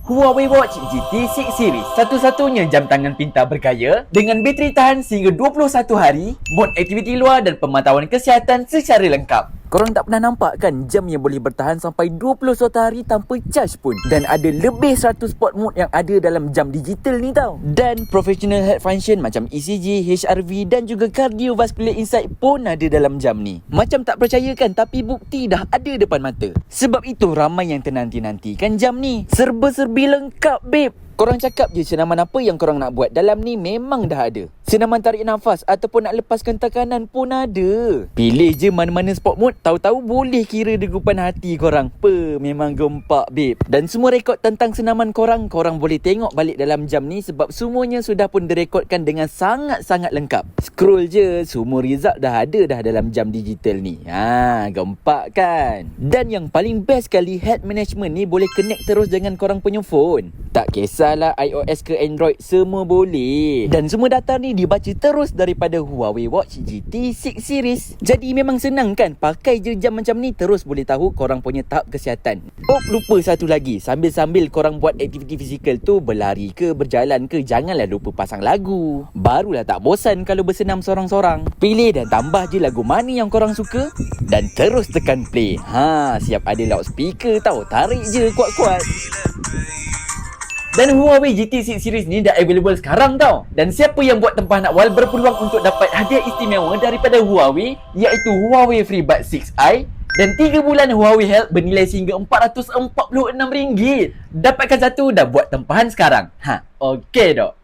Huawei Watch GT6 Series, satu-satunya jam tangan pintar bergaya dengan bateri tahan sehingga 21 hari, mod aktiviti luar dan pemantauan kesihatan secara lengkap. Korang tak pernah nampak kan jam yang boleh bertahan sampai 21 hari tanpa charge pun? Dan ada lebih 100 sport mode yang ada dalam jam digital ni tau. Dan professional head function macam ECG, HRV dan juga cardiovascular insight pun ada dalam jam ni. Macam tak percaya kan, tapi bukti dah ada depan mata. Sebab itu ramai yang ternanti-nantikan jam ni. Serba-serbi lengkap babe. Korang cakap je senaman apa yang korang nak buat, dalam ni memang dah ada. Senaman tarik nafas ataupun nak lepaskan tekanan pun ada. Pilih je mana-mana sport mode, tahu-tahu boleh kira degupan hati korang. Memang gempak babe. Dan semua rekod tentang senaman korang boleh tengok balik dalam jam ni sebab semuanya sudah pun direkodkan dengan sangat-sangat lengkap. Scroll je, semua result dah ada dah dalam jam digital ni. Gempak kan? Dan yang paling best sekali, head management ni boleh connect terus dengan korang punya phone. Tak kisahlah iOS ke Android, semua boleh. Dan semua data ni dibaca terus daripada Huawei Watch GT6 Series. Jadi memang senang kan? Pakai je jam macam ni, terus boleh tahu korang punya tahap kesihatan. Oh, lupa satu lagi. Sambil-sambil korang buat aktiviti fizikal tu, berlari ke, berjalan ke, janganlah lupa pasang lagu. Barulah tak bosan kalau bersenam sorang-sorang. Pilih dan tambah je lagu mana yang korang suka dan terus tekan play. Siap ada loudspeaker tau. Tarik je kuat-kuat. Dan Huawei GT6 Series ni dah available sekarang tau. Dan siapa yang buat tempahan awal berpeluang untuk dapat hadiah istimewa daripada Huawei, iaitu Huawei FreeBuds 6i dan 3 bulan Huawei Health bernilai sehingga RM446. Dapatkan satu, dah buat tempahan sekarang. Okey dok.